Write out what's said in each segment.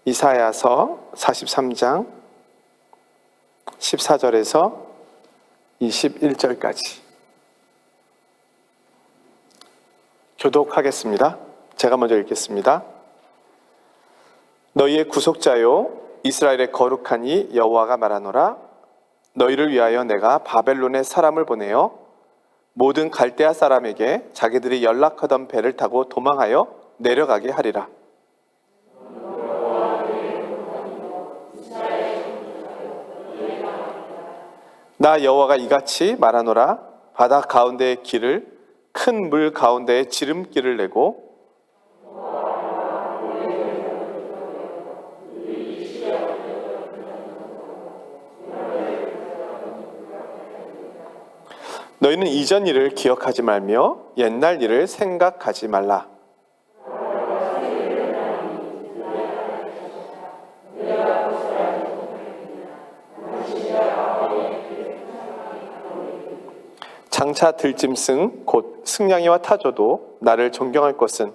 이사야서 43장 14절에서 21절까지 교독하겠습니다. 제가 먼저 읽겠습니다. 너희의 구속자요 이스라엘의 거룩하니 여호와가 말하노라. 너희를 위하여 내가 바벨론에 사람을 보내어 모든 갈대아 사람에게 자기들이 연락하던 배를 타고 도망하여 내려가게 하리라. 나 여호와가 이같이 말하노라. 바다 가운데의 길을 큰 물 가운데에 지름길을 내고 너희는 이전 일을 기억하지 말며 옛날 일을 생각하지 말라. 장차 들짐승 곧 승냥이와 타조도 나를 존경할 것은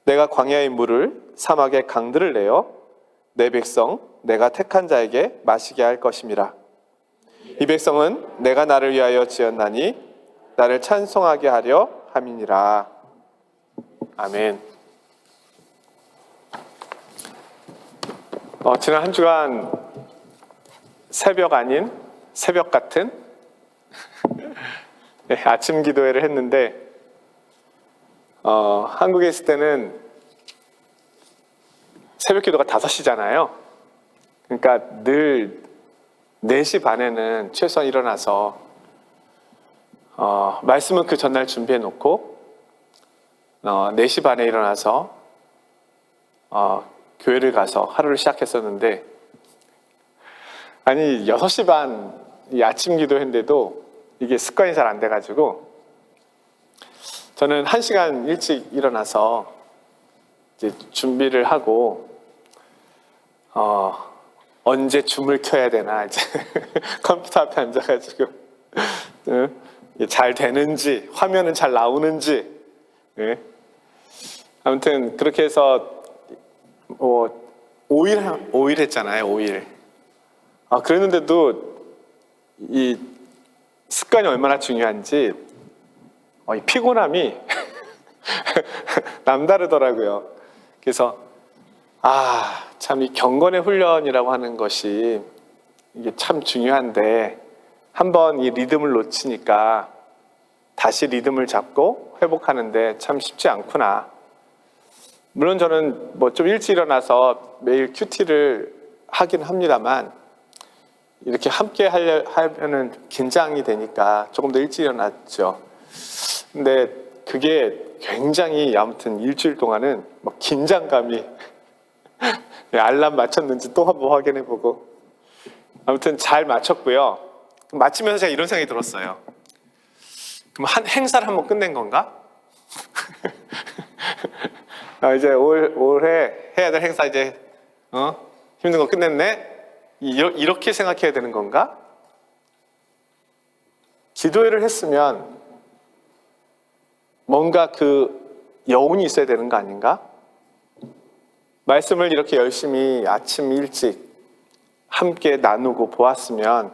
내가 광야의 물을 사막의 강들을 내어 내 백성 내가 택한 자에게 마시게 할 것임이라. 이 백성은 내가 나를 위하여 지었나니 나를 찬송하게 하려 함이니라. 아멘. 지난 한 주간 새벽 아닌 새벽 같은 네, 아침 기도회를 했는데 한국에 있을 때는 새벽 기도가 5시잖아요. 그러니까 늘 4시 반에는 최소한 일어나서 말씀은 그 전날 준비해 놓고 4시 반에 일어나서 교회를 가서 하루를 시작했었는데, 아니 6시 반 이 아침 기도했는데도 이게 습관이 잘 안 돼가지고 저는 1시간 일찍 일어나서 이제 준비를 하고 언제 줌을 켜야 되나 이제 컴퓨터 앞에 앉아가지고 잘 되는지 화면은 잘 나오는지 아무튼 그렇게 해서 5일 했잖아요. 5일. 그랬는데도 이 습관이 얼마나 중요한지 이 피곤함이 남다르더라고요. 그래서 참 이 경건의 훈련이라고 하는 것이 이게 참 중요한데 한번 이 리듬을 놓치니까 다시 리듬을 잡고 회복하는데 참 쉽지 않구나. 물론 저는 좀 일찍 일어나서 매일 큐티를 하긴 합니다만 이렇게 함께 하면은 긴장이 되니까 조금 더 일찍 일어났죠. 근데 그게 굉장히 아무튼 일주일 동안은 긴장감이 알람 맞췄는지 또 한번 확인해보고 아무튼 잘 맞췄고요. 마치면서 제가 이런 생각이 들었어요. 그럼 한 행사를 한번 끝낸 건가? 이제 올해 해야 될 행사 이제 힘든 거 끝냈네? 이렇게 생각해야 되는 건가? 기도회를 했으면 뭔가 그 여운이 있어야 되는 거 아닌가? 말씀을 이렇게 열심히 아침 일찍 함께 나누고 보았으면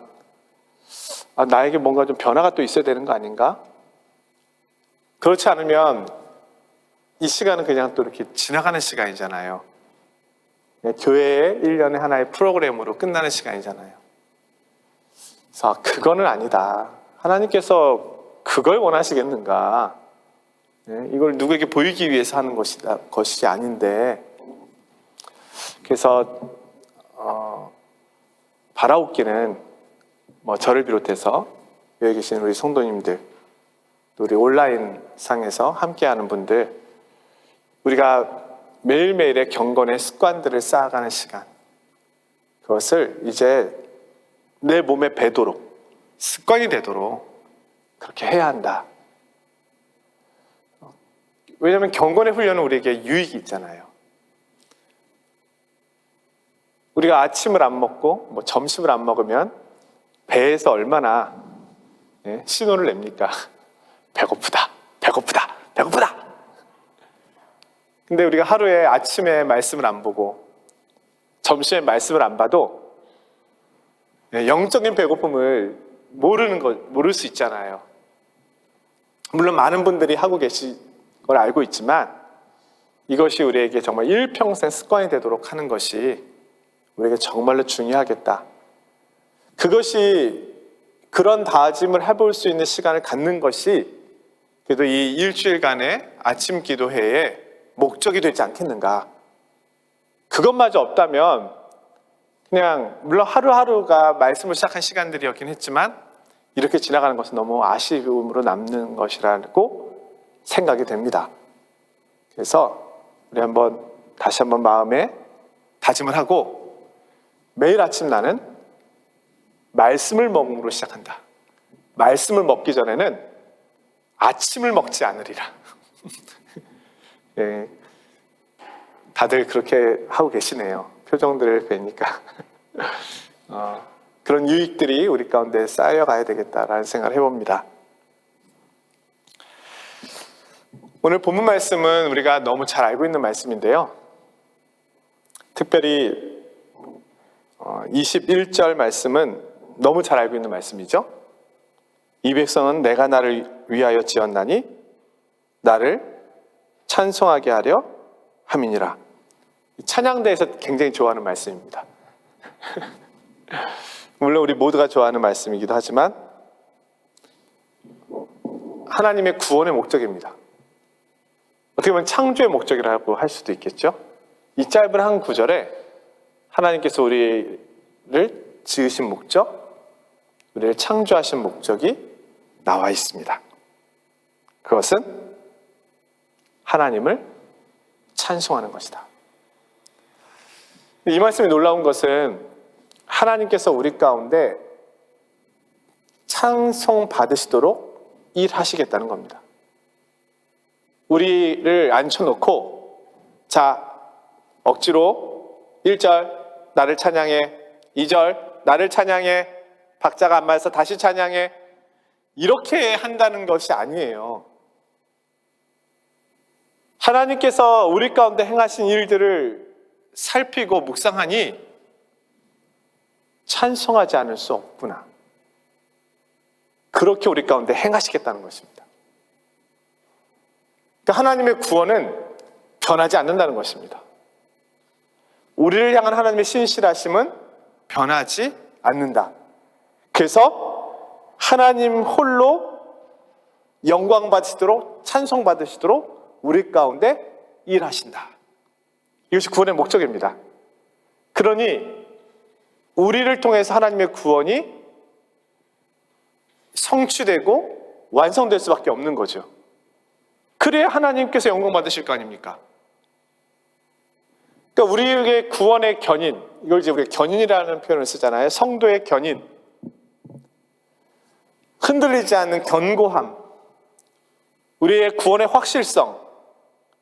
나에게 뭔가 좀 변화가 또 있어야 되는 거 아닌가? 그렇지 않으면 이 시간은 그냥 또 이렇게 지나가는 시간이잖아요. 교회의 1년의 하나의 프로그램으로 끝나는 시간이잖아요. 그래서 그거는 아니다. 하나님께서 그걸 원하시겠는가? 이걸 누구에게 보이기 위해서 하는 것이 아닌데, 그래서 바라옵기는 저를 비롯해서 여기 계신 우리 성도님들, 또 우리 온라인 상에서 함께하는 분들, 우리가 매일매일의 경건의 습관들을 쌓아가는 시간, 그것을 이제 내 몸에 배도록, 습관이 되도록 그렇게 해야 한다. 왜냐하면 경건의 훈련은 우리에게 유익이 있잖아요. 우리가 아침을 안 먹고 점심을 안 먹으면 배에서 얼마나 신호를 냅니까? 배고프다, 배고프다, 배고프다. 근데 우리가 하루에 아침에 말씀을 안 보고 점심에 말씀을 안 봐도 영적인 배고픔을 모를 수 있잖아요. 물론 많은 분들이 하고 계신 걸 알고 있지만 이것이 우리에게 정말 일평생 습관이 되도록 하는 것이 우리에게 정말로 중요하겠다. 그것이 그런 다짐을 해볼 수 있는 시간을 갖는 것이 그래도 이 일주일간의 아침 기도회의 목적이 되지 않겠는가. 그것마저 없다면 그냥 물론 하루하루가 말씀을 시작한 시간들이었긴 했지만 이렇게 지나가는 것은 너무 아쉬움으로 남는 것이라고 생각이 됩니다. 그래서 우리 다시 한번 마음에 다짐을 하고 매일 아침 나는 말씀을 먹음으로 시작한다. 말씀을 먹기 전에는 아침을 먹지 않으리라. 네, 다들 그렇게 하고 계시네요. 표정들을 뵈니까. 그런 유익들이 우리 가운데 쌓여가야 되겠다라는 생각을 해봅니다. 오늘 본문 말씀은 우리가 너무 잘 알고 있는 말씀인데요. 특별히 21절 말씀은 너무 잘 알고 있는 말씀이죠. 이 백성은 내가 나를 위하여 지었나니 나를 찬송하게 하려 함이니라. 찬양대에서 굉장히 좋아하는 말씀입니다. 물론 우리 모두가 좋아하는 말씀이기도 하지만 하나님의 구원의 목적입니다. 어떻게 보면 창조의 목적이라고 할 수도 있겠죠. 이 짧은 한 구절에 하나님께서 우리를 지으신 목적, 우리를 창조하신 목적이 나와 있습니다. 그것은 하나님을 찬송하는 것이다. 이 말씀이 놀라운 것은 하나님께서 우리 가운데 찬송 받으시도록 일하시겠다는 겁니다. 우리를 앉혀놓고 자, 억지로 1절 나를 찬양해, 2절 나를 찬양해, 박자가 안 맞아서 다시 찬양해, 이렇게 한다는 것이 아니에요. 하나님께서 우리 가운데 행하신 일들을 살피고 묵상하니 찬송하지 않을 수 없구나. 그렇게 우리 가운데 행하시겠다는 것입니다. 그러니까 하나님의 구원은 변하지 않는다는 것입니다. 우리를 향한 하나님의 신실하심은 변하지 않는다. 그래서 하나님 홀로 영광 받으시도록 찬송 받으시도록 우리 가운데 일하신다. 이것이 구원의 목적입니다. 그러니 우리를 통해서 하나님의 구원이 성취되고 완성될 수밖에 없는 거죠. 그래야 하나님께서 영광 받으실 거 아닙니까? 그러니까 우리에게 구원의 견인, 이걸 이제 우리가 견인이라는 표현을 쓰잖아요. 성도의 견인, 흔들리지 않는 견고함, 우리의 구원의 확실성,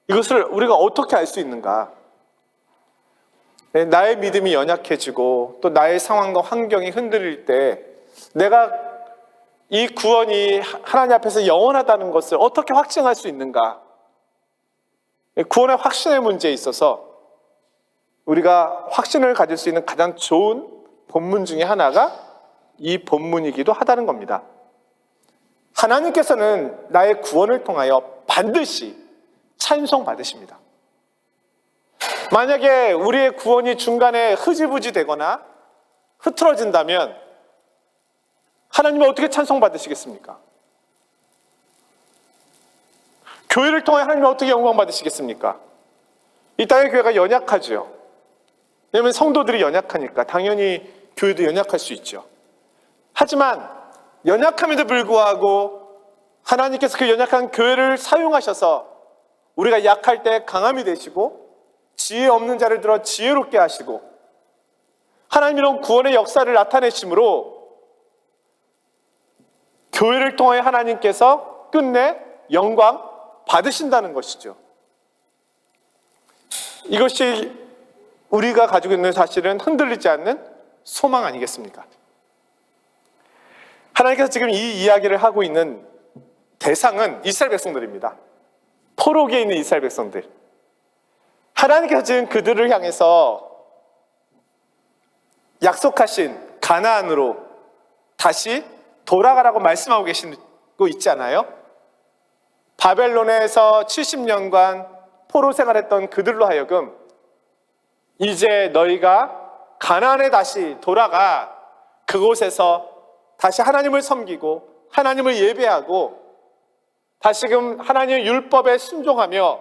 이것을 우리가 어떻게 알 수 있는가? 나의 믿음이 연약해지고 또 나의 상황과 환경이 흔들릴 때 내가 이 구원이 하나님 앞에서 영원하다는 것을 어떻게 확증할 수 있는가? 구원의 확신의 문제에 있어서 우리가 확신을 가질 수 있는 가장 좋은 본문 중에 하나가 이 본문이기도 하다는 겁니다. 하나님께서는 나의 구원을 통하여 반드시 찬송 받으십니다. 만약에 우리의 구원이 중간에 흐지부지 되거나 흐트러진다면 하나님은 어떻게 찬송 받으시겠습니까? 교회를 통해 하나님은 어떻게 영광 받으시겠습니까? 이 땅의 교회가 연약하죠. 왜냐하면 성도들이 연약하니까 당연히 교회도 연약할 수 있죠. 하지만 연약함에도 불구하고 하나님께서 그 연약한 교회를 사용하셔서 우리가 약할 때 강함이 되시고 지혜 없는 자를 들어 지혜롭게 하시고 하나님 이런 구원의 역사를 나타내심으로 교회를 통해 하나님께서 끝내 영광 받으신다는 것이죠. 이것이 우리가 가지고 있는 사실은 흔들리지 않는 소망 아니겠습니까? 하나님께서 지금 이 이야기를 하고 있는 대상은 이스라엘 백성들입니다. 포로기에 있는 이스라엘 백성들. 하나님께서 지금 그들을 향해서 약속하신 가나안으로 다시 돌아가라고 말씀하고 계시고 있잖아요. 바벨론에서 70년간 포로 생활했던 그들로 하여금 이제 너희가 가나안에 다시 돌아가 그곳에서 다시 하나님을 섬기고 하나님을 예배하고 다시금 하나님의 율법에 순종하며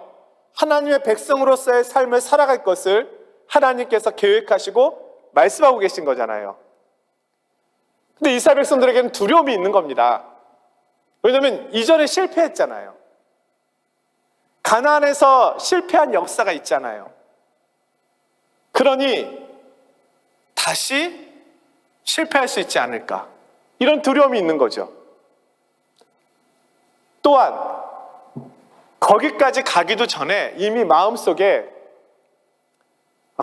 하나님의 백성으로서의 삶을 살아갈 것을 하나님께서 계획하시고 말씀하고 계신 거잖아요. 근데 이스라엘 백성들에게는 두려움이 있는 겁니다. 왜냐하면 이전에 실패했잖아요. 가나안에서 실패한 역사가 있잖아요. 그러니 다시 실패할 수 있지 않을까, 이런 두려움이 있는 거죠. 또한 거기까지 가기도 전에 이미 마음속에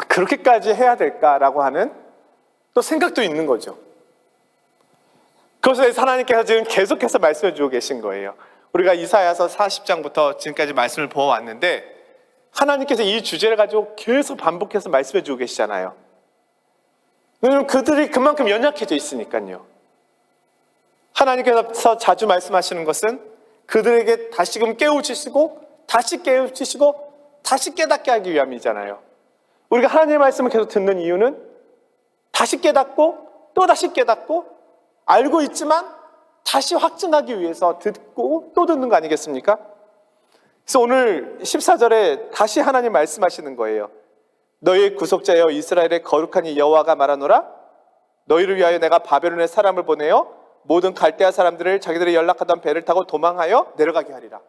그렇게까지 해야 될까라고 하는 또 생각도 있는 거죠. 그것에 대해서 하나님께서 지금 계속해서 말씀해 주고 계신 거예요. 우리가 이사야서 40장부터 지금까지 말씀을 보아왔는데 하나님께서 이 주제를 가지고 계속 반복해서 말씀해 주고 계시잖아요. 왜냐하면 그들이 그만큼 연약해져 있으니까요. 하나님께서 자주 말씀하시는 것은 그들에게 다시금 깨우치시고 다시 깨우치시고 다시 깨닫게 하기 위함이잖아요. 우리가 하나님의 말씀을 계속 듣는 이유는 다시 깨닫고 또 다시 깨닫고 알고 있지만 다시 확증하기 위해서 듣고 또 듣는 거 아니겠습니까? 그래서 오늘 14절에 다시 하나님 말씀하시는 거예요. 너희의 구속자여 이스라엘의 거룩한 이 여호와가 말하노라. 너희를 위하여 내가 바벨론에 사람을 보내어 모든 갈대아 사람들을 자기들이 연락하던 배를 타고 도망하여 내려가게 하리라.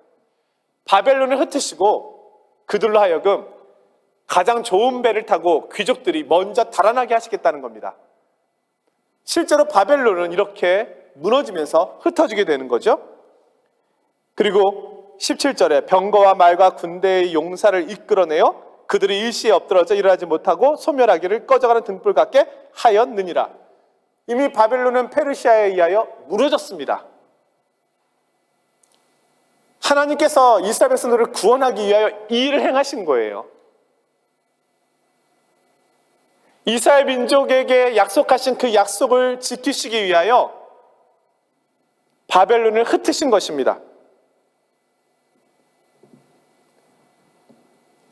바벨론을 흩으시고 그들로 하여금 가장 좋은 배를 타고 귀족들이 먼저 달아나게 하시겠다는 겁니다. 실제로 바벨론은 이렇게 무너지면서 흩어지게 되는 거죠. 그리고 17절에 병거와 말과 군대의 용사를 이끌어내어 그들이 일시에 엎드러져 일어나지 못하고 소멸하기를 꺼져가는 등불 같게 하였느니라. 이미 바벨론은 페르시아에 의하여 무너졌습니다. 하나님께서 이스라엘 백성들을 구원하기 위하여 이 일을 행하신 거예요. 이스라엘 민족에게 약속하신 그 약속을 지키시기 위하여 바벨론을 흩으신 것입니다.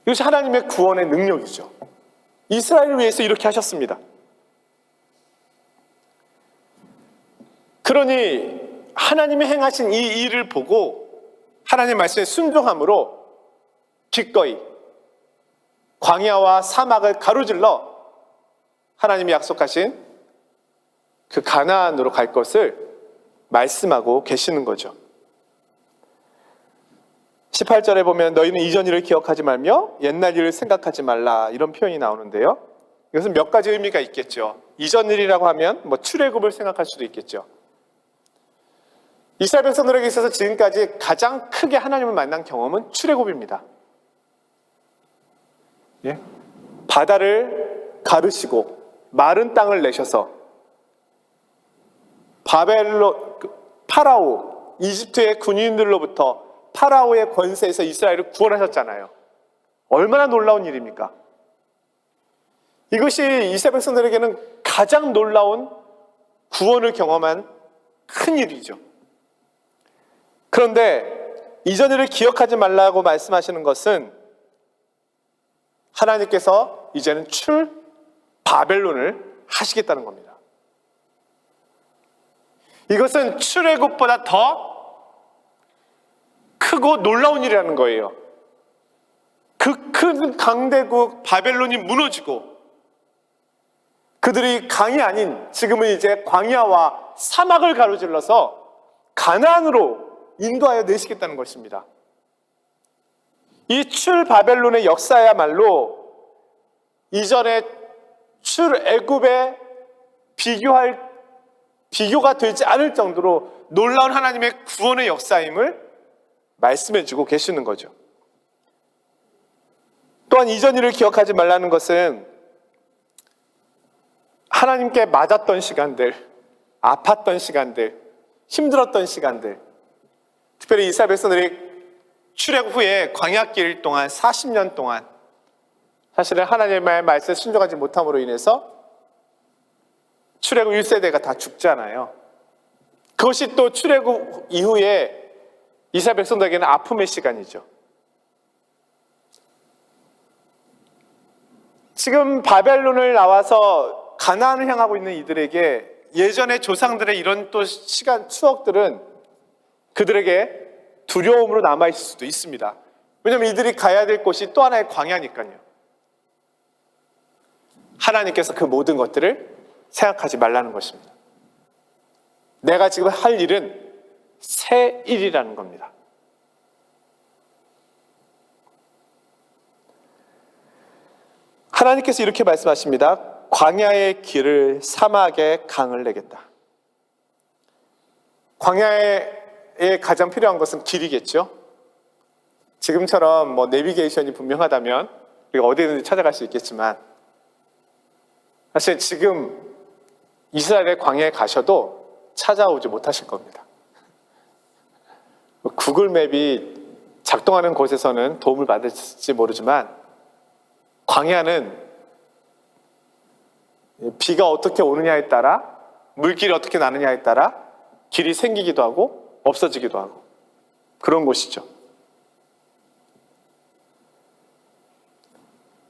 이것이 하나님의 구원의 능력이죠. 이스라엘을 위해서 이렇게 하셨습니다. 그러니 하나님이 행하신 이 일을 보고 하나님 말씀에 순종함으로 기꺼이 광야와 사막을 가로질러 하나님이 약속하신 그 가나안으로 갈 것을 말씀하고 계시는 거죠. 18절에 보면 너희는 이전 일을 기억하지 말며 옛날 일을 생각하지 말라, 이런 표현이 나오는데요. 이것은 몇 가지 의미가 있겠죠. 이전 일이라고 하면 출애굽을 생각할 수도 있겠죠. 이스라엘 백성들에게 있어서 지금까지 가장 크게 하나님을 만난 경험은 출애굽입니다. 예? 바다를 가르시고 마른 땅을 내셔서 파라오, 이집트의 군인들로부터 파라오의 권세에서 이스라엘을 구원하셨잖아요. 얼마나 놀라운 일입니까? 이것이 이스라엘 백성들에게는 가장 놀라운 구원을 경험한 큰 일이죠. 그런데 이전 일을 기억하지 말라고 말씀하시는 것은 하나님께서 이제는 바벨론을 하시겠다는 겁니다. 이것은 출애굽보다 더 크고 놀라운 일이라는 거예요. 그 큰 강대국 바벨론이 무너지고 그들이 강이 아닌 지금은 이제 광야와 사막을 가로질러서 가나안으로 인도하여 내시겠다는 것입니다. 이 바벨론의 역사야말로 이전에 출애굽에 비교가 되지 않을 정도로 놀라운 하나님의 구원의 역사임을 말씀해 주고 계시는 거죠. 또한 이전 일을 기억하지 말라는 것은 하나님께 맞았던 시간들, 아팠던 시간들, 힘들었던 시간들, 특별히 이스라엘 백성들이 출애굽 후에 광야길 동안 40년 동안 사실은 하나님의 말씀에 순종하지 못함으로 인해서 출애굽 1세대가 다 죽잖아요. 그것이 또 출애굽 이후에 이스라엘 백성들에게는 아픔의 시간이죠. 지금 바벨론을 나와서 가나안을 향하고 있는 이들에게 예전의 조상들의 이런 또 시간, 추억들은 그들에게 두려움으로 남아있을 수도 있습니다. 왜냐하면 이들이 가야 될 곳이 또 하나의 광야니까요. 하나님께서 그 모든 것들을 생각하지 말라는 것입니다. 내가 지금 할 일은 새 일이라는 겁니다. 하나님께서 이렇게 말씀하십니다. 광야의 길을 사막의 강을 내겠다. 광야에 가장 필요한 것은 길이겠죠. 지금처럼 내비게이션이 분명하다면 우리가 어디든지 찾아갈 수 있겠지만 사실 지금 이스라엘의 광야에 가셔도 찾아오지 못하실 겁니다. 구글 맵이 작동하는 곳에서는 도움을 받을지 모르지만 광야는 비가 어떻게 오느냐에 따라 물길이 어떻게 나느냐에 따라 길이 생기기도 하고 없어지기도 하고 그런 곳이죠.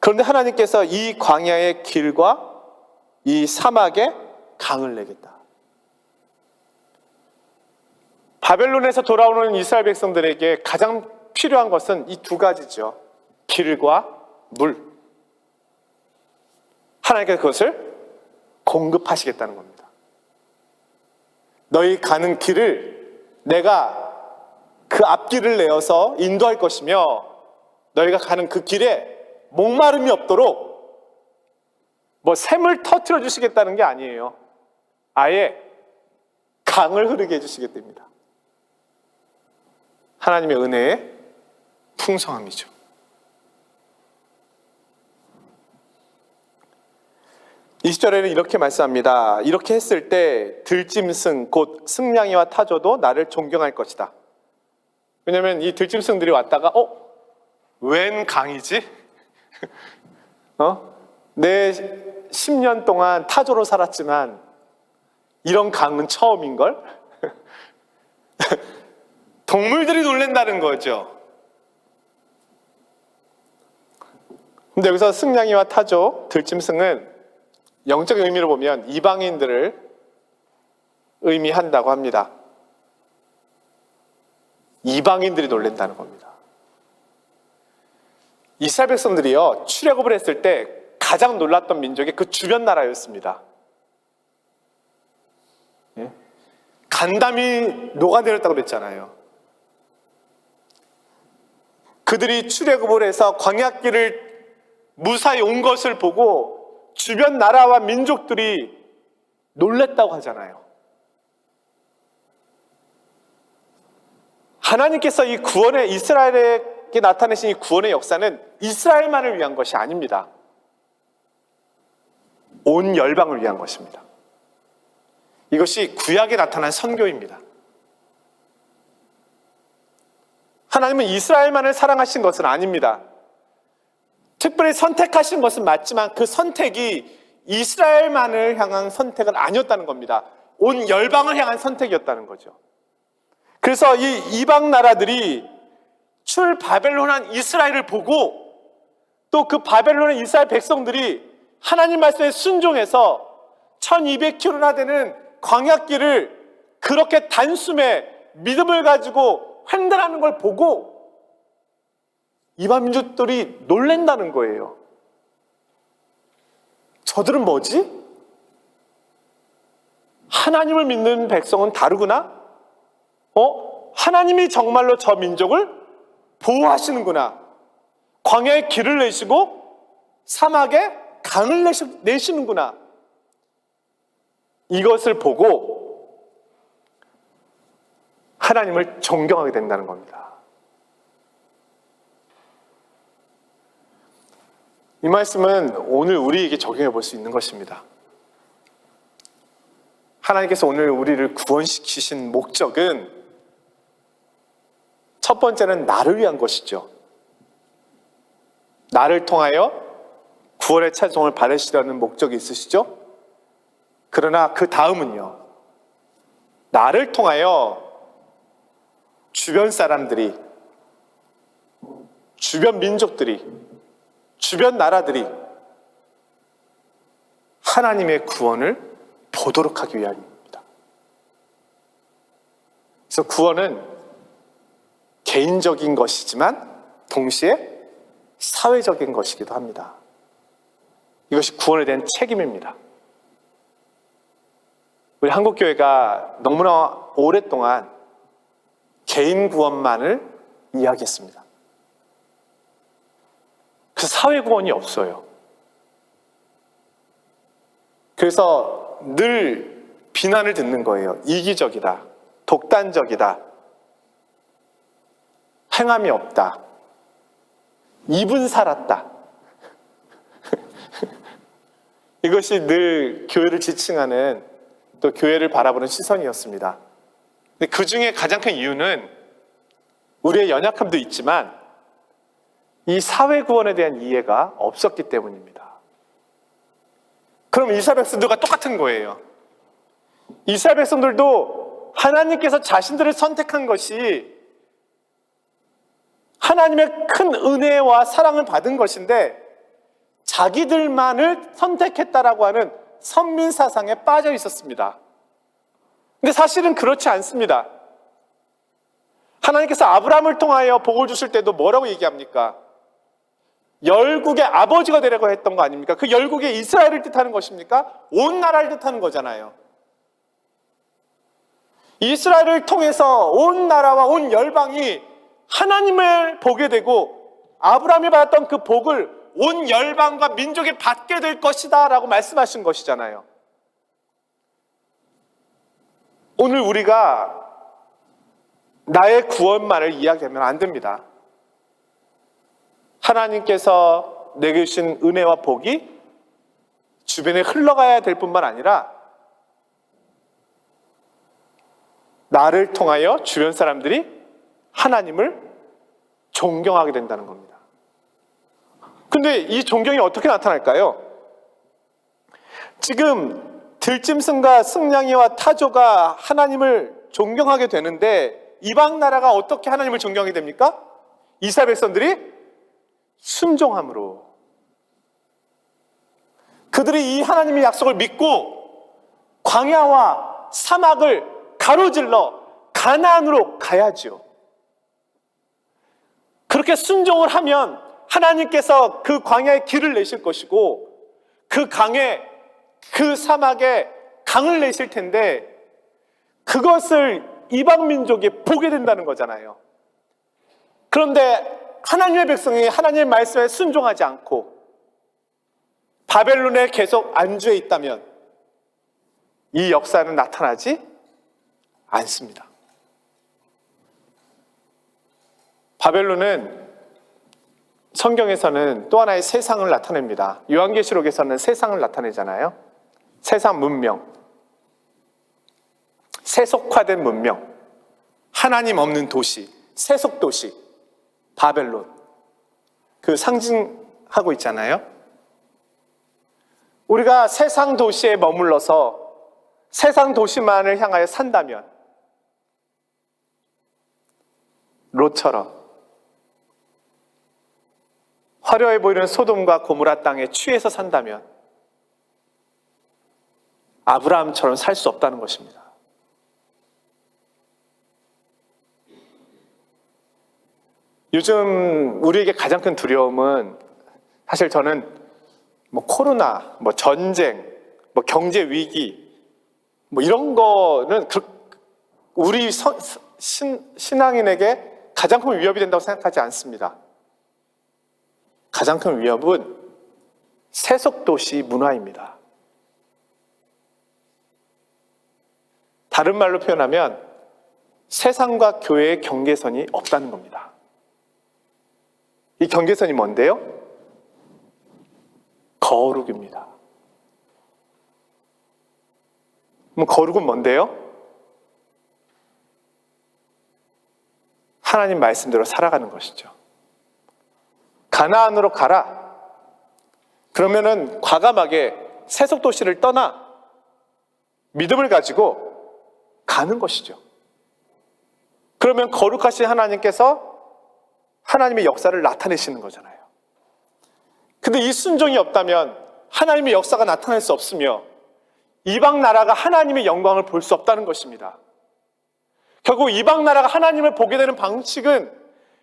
그런데 하나님께서 이 광야의 길과 이 사막에 강을 내겠다. 바벨론에서 돌아오는 이스라엘 백성들에게 가장 필요한 것은 이 두 가지죠. 길과 물. 하나님께서 그것을 공급하시겠다는 겁니다. 너희 가는 길을 내가 그 앞길을 내어서 인도할 것이며 너희가 가는 그 길에 목마름이 없도록 샘을 터뜨려 주시겠다는 게 아니에요. 아예 강을 흐르게 해주시겠답니다. 하나님의 은혜의 풍성함이죠. 이 20절에는 이렇게 말씀합니다. 이렇게 했을 때 들짐승 곧 승냥이와 타조도 나를 존경할 것이다. 왜냐하면 이 들짐승들이 왔다가 웬 강이지? 내 10년 동안 타조로 살았지만 이런 강은 처음인걸? 동물들이 놀란다는 거죠. 근데 여기서 승냥이와 타조, 들짐승은 영적인 의미로 보면 이방인들을 의미한다고 합니다. 이방인들이 놀란다는 겁니다. 이스라엘 백성들이요, 출애굽을 했을 때 가장 놀랐던 민족이 그 주변 나라였습니다. 간담이 녹아내렸다고 그랬잖아요. 그들이 출애굽을 해서 광야길을 무사히 온 것을 보고 주변 나라와 민족들이 놀랬다고 하잖아요. 하나님께서 이 구원의 이스라엘에게 나타내신 이 구원의 역사는 이스라엘만을 위한 것이 아닙니다. 온 열방을 위한 것입니다. 이것이 구약에 나타난 선교입니다. 하나님은 이스라엘만을 사랑하신 것은 아닙니다. 특별히 선택하신 것은 맞지만 그 선택이 이스라엘만을 향한 선택은 아니었다는 겁니다. 온 열방을 향한 선택이었다는 거죠. 그래서 이 이방 나라들이 출바벨론한 이스라엘을 보고 또 그 바벨론의 이스라엘 백성들이 하나님 말씀에 순종해서 1200km나 되는 광야길을 그렇게 단숨에 믿음을 가지고 횡단하는 걸 보고 이방 민족들이 놀란다는 거예요. 저들은 뭐지? 하나님을 믿는 백성은 다르구나? 하나님이 정말로 저 민족을 보호하시는구나. 광야에 길을 내시고 사막에 강을 내시는구나. 이것을 보고 하나님을 존경하게 된다는 겁니다. 이 말씀은 오늘 우리에게 적용해 볼 수 있는 것입니다. 하나님께서 오늘 우리를 구원시키신 목적은 첫 번째는 나를 위한 것이죠. 나를 통하여 구원의 찬송을 받으시려는 목적이 있으시죠? 그러나 그 다음은요, 나를 통하여 주변 사람들이, 주변 민족들이, 주변 나라들이 하나님의 구원을 보도록 하기 위함입니다. 그래서 구원은 개인적인 것이지만 동시에 사회적인 것이기도 합니다. 이것이 구원에 대한 책임입니다. 우리 한국교회가 너무나 오랫동안 개인 구원만을 이야기했습니다. 그래서 사회 구원이 없어요. 그래서 늘 비난을 듣는 거예요. 이기적이다, 독단적이다, 행함이 없다, 입은 살았다. 이것이 늘 교회를 지칭하는, 또 교회를 바라보는 시선이었습니다. 근데 그 중에 가장 큰 이유는 우리의 연약함도 있지만 이 사회 구원에 대한 이해가 없었기 때문입니다. 그럼 이스라엘 백성들과 똑같은 거예요. 이스라엘 백성들도 하나님께서 자신들을 선택한 것이 하나님의 큰 은혜와 사랑을 받은 것인데 자기들만을 선택했다라고 하는 선민 사상에 빠져 있었습니다. 근데 사실은 그렇지 않습니다. 하나님께서 아브라함을 통하여 복을 주실 때도 뭐라고 얘기합니까? 열국의 아버지가 되라고 했던 거 아닙니까? 그 열국의 이스라엘을 뜻하는 것입니까? 온 나라를 뜻하는 거잖아요. 이스라엘을 통해서 온 나라와 온 열방이 하나님을 보게 되고 아브라함이 받았던 그 복을 온 열방과 민족이 받게 될 것이다 라고 말씀하신 것이잖아요. 오늘 우리가 나의 구원만을 이야기하면 안 됩니다. 하나님께서 내게 주신 은혜와 복이 주변에 흘러가야 될 뿐만 아니라 나를 통하여 주변 사람들이 하나님을 존경하게 된다는 겁니다. 근데 이 존경이 어떻게 나타날까요? 지금 들짐승과 승냥이와 타조가 하나님을 존경하게 되는데 이방 나라가 어떻게 하나님을 존경하게 됩니까? 이스라엘 백성들이 순종함으로. 그들이 이 하나님의 약속을 믿고 광야와 사막을 가로질러 가나안으로 가야지요. 그렇게 순종을 하면 하나님께서 그 광야에 길을 내실 것이고 그 강에, 그 사막에 강을 내실 텐데 그것을 이방 민족이 보게 된다는 거잖아요. 그런데 하나님의 백성이 하나님의 말씀에 순종하지 않고 바벨론에 계속 안주해 있다면 이 역사는 나타나지 않습니다. 바벨론은 성경에서는 또 하나의 세상을 나타냅니다. 요한계시록에서는 세상을 나타내잖아요. 세상 문명, 세속화된 문명, 하나님 없는 도시, 세속도시, 바벨론, 그 상징하고 있잖아요. 우리가 세상 도시에 머물러서 세상 도시만을 향하여 산다면 롯처럼 화려해 보이는 소돔과 고모라 땅에 취해서 산다면 아브라함처럼 살 수 없다는 것입니다. 요즘 우리에게 가장 큰 두려움은 사실 저는 코로나, 전쟁, 경제 위기 이런 거는 우리 신앙인에게 가장 큰 위협이 된다고 생각하지 않습니다. 가장 큰 위협은 세속도시 문화입니다. 다른 말로 표현하면 세상과 교회의 경계선이 없다는 겁니다. 이 경계선이 뭔데요? 거룩입니다. 그럼 거룩은 뭔데요? 하나님 말씀대로 살아가는 것이죠. 가나안으로 가라. 그러면은 과감하게 세속도시를 떠나 믿음을 가지고 가는 것이죠. 그러면 거룩하신 하나님께서 하나님의 역사를 나타내시는 거잖아요. 근데 이 순종이 없다면 하나님의 역사가 나타날 수 없으며 이방 나라가 하나님의 영광을 볼 수 없다는 것입니다. 결국 이방 나라가 하나님을 보게 되는 방식은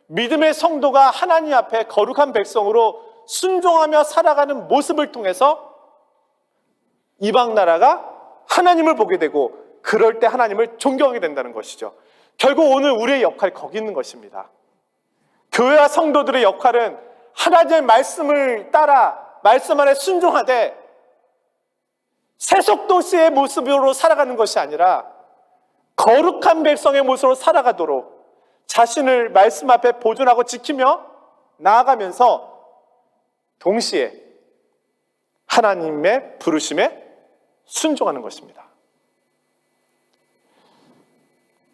믿음의 성도가 하나님 앞에 거룩한 백성으로 순종하며 살아가는 모습을 통해서 이방 나라가 하나님을 보게 되고 그럴 때 하나님을 존경하게 된다는 것이죠. 결국 오늘 우리의 역할이 거기 있는 것입니다. 교회와 성도들의 역할은 하나님의 말씀을 따라 말씀 안에 순종하되 세속도시의 모습으로 살아가는 것이 아니라 거룩한 백성의 모습으로 살아가도록 자신을 말씀 앞에 보존하고 지키며 나아가면서 동시에 하나님의 부르심에 순종하는 것입니다.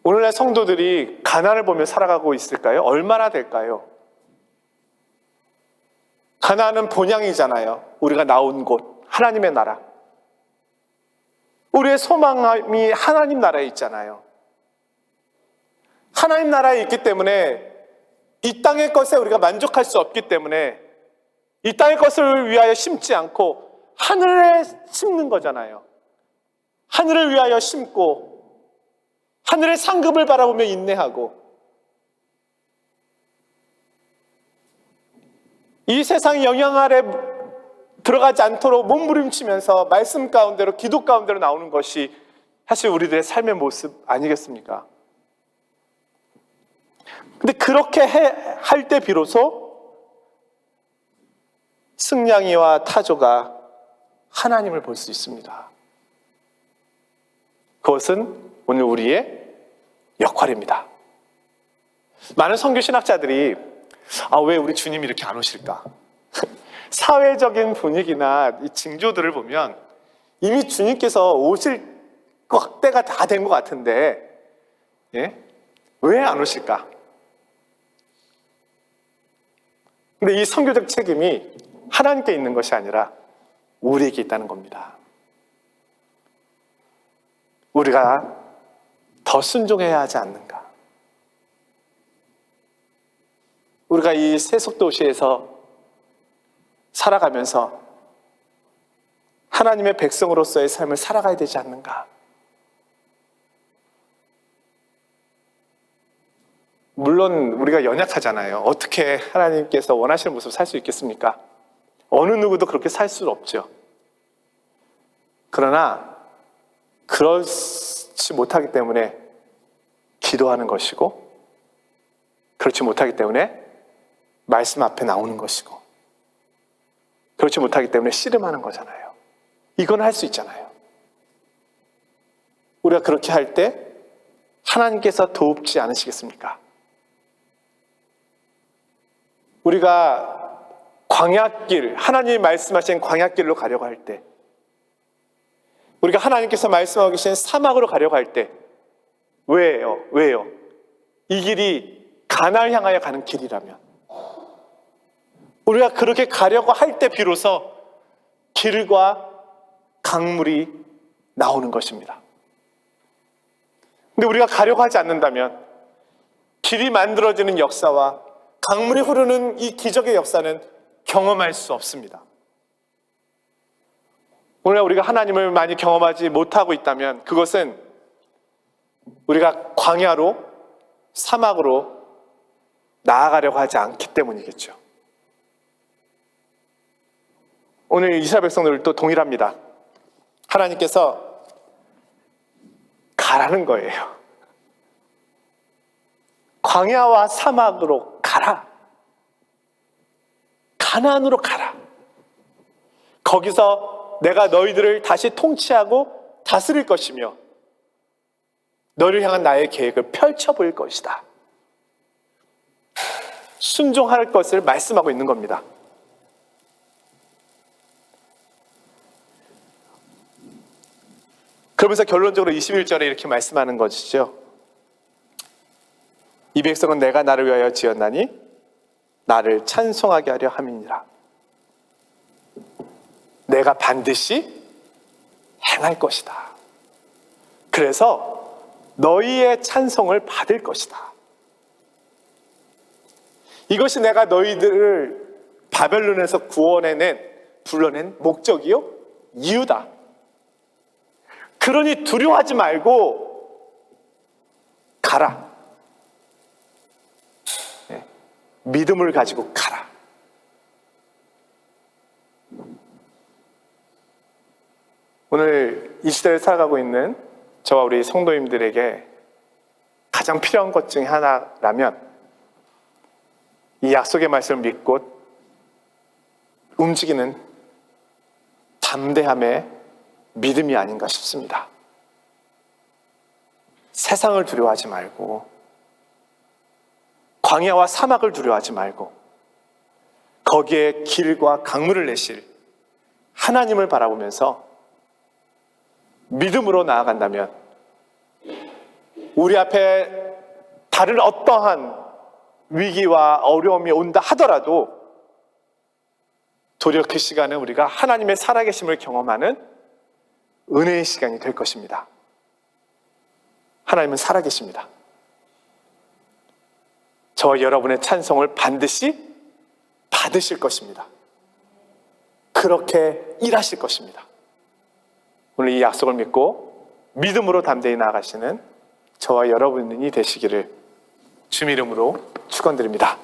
오늘날 성도들이 가나안을 보며 살아가고 있을까요? 얼마나 될까요? 가나안은 본향이잖아요. 우리가 나온 곳, 하나님의 나라. 우리의 소망이 하나님 나라에 있잖아요. 하나님 나라에 있기 때문에 이 땅의 것에 우리가 만족할 수 없기 때문에 이 땅의 것을 위하여 심지 않고 하늘에 심는 거잖아요. 하늘을 위하여 심고 하늘의 상급을 바라보며 인내하고 이 세상의 영향 아래 들어가지 않도록 몸부림치면서 말씀 가운데로 기도 가운데로 나오는 것이 사실 우리들의 삶의 모습 아니겠습니까? 근데 그렇게 할 때 비로소 승냥이와 타조가 하나님을 볼 수 있습니다. 그것은 오늘 우리의 역할입니다. 많은 선교 신학자들이 왜 우리 주님이 이렇게 안 오실까? 사회적인 분위기나 이 징조들을 보면 이미 주님께서 오실 때가 다 된 것 같은데 왜 안 오실까? 근데 이 선교적 책임이 하나님께 있는 것이 아니라 우리에게 있다는 겁니다. 우리가 더 순종해야 하지 않는가? 우리가 이 세속도시에서 살아가면서 하나님의 백성으로서의 삶을 살아가야 되지 않는가? 물론 우리가 연약하잖아요. 어떻게 하나님께서 원하시는 모습을 살 수 있겠습니까? 어느 누구도 그렇게 살 수는 없죠. 그러나 그렇지 못하기 때문에 기도하는 것이고 그렇지 못하기 때문에 말씀 앞에 나오는 것이고 그렇지 못하기 때문에 씨름하는 거잖아요. 이건 할 수 있잖아요. 우리가 그렇게 할 때 하나님께서 돕지 않으시겠습니까? 우리가 광야길, 하나님이 말씀하신 광야길로 가려고 할 때, 우리가 하나님께서 말씀하고 계신 사막으로 가려고 할 때, 왜요? 이 길이 가나안을 향하여 가는 길이라면 우리가 그렇게 가려고 할 때 비로소 길과 강물이 나오는 것입니다. 근데 우리가 가려고 하지 않는다면 길이 만들어지는 역사와 강물이 흐르는 이 기적의 역사는 경험할 수 없습니다. 오늘 우리가 하나님을 많이 경험하지 못하고 있다면 그것은 우리가 광야로, 사막으로 나아가려고 하지 않기 때문이겠죠. 오늘 이스라엘 백성들도 동일합니다. 하나님께서 가라는 거예요. 광야와 사막으로 가라. 가나안으로 가라. 거기서 내가 너희들을 다시 통치하고 다스릴 것이며 너를 향한 나의 계획을 펼쳐보일 것이다. 순종할 것을 말씀하고 있는 겁니다. 그러면서 결론적으로 21절에 이렇게 말씀하는 것이죠. 이 백성은 내가 나를 위하여 지었나니 나를 찬송하게 하려 함이니라. 내가 반드시 행할 것이다. 그래서 너희의 찬송을 받을 것이다. 이것이 내가 너희들을 바벨론에서 불러낸 목적이요, 이유다. 그러니 두려워하지 말고 가라. 네. 믿음을 가지고 가라. 오늘 이 시대를 살아가고 있는 저와 우리 성도님들에게 가장 필요한 것 중에 하나라면 이 약속의 말씀을 믿고 움직이는 담대함의 믿음이 아닌가 싶습니다. 세상을 두려워하지 말고, 광야와 사막을 두려워하지 말고, 거기에 길과 강물을 내실 하나님을 바라보면서 믿음으로 나아간다면 우리 앞에 다른 어떠한 위기와 어려움이 온다 하더라도 도리어 그 시간은 우리가 하나님의 살아계심을 경험하는 은혜의 시간이 될 것입니다. 하나님은 살아계십니다. 저와 여러분의 찬송을 반드시 받으실 것입니다. 그렇게 일하실 것입니다. 오늘 이 약속을 믿고 믿음으로 담대히 나아가시는 저와 여러분이 되시기를 주님 이름으로 축원드립니다.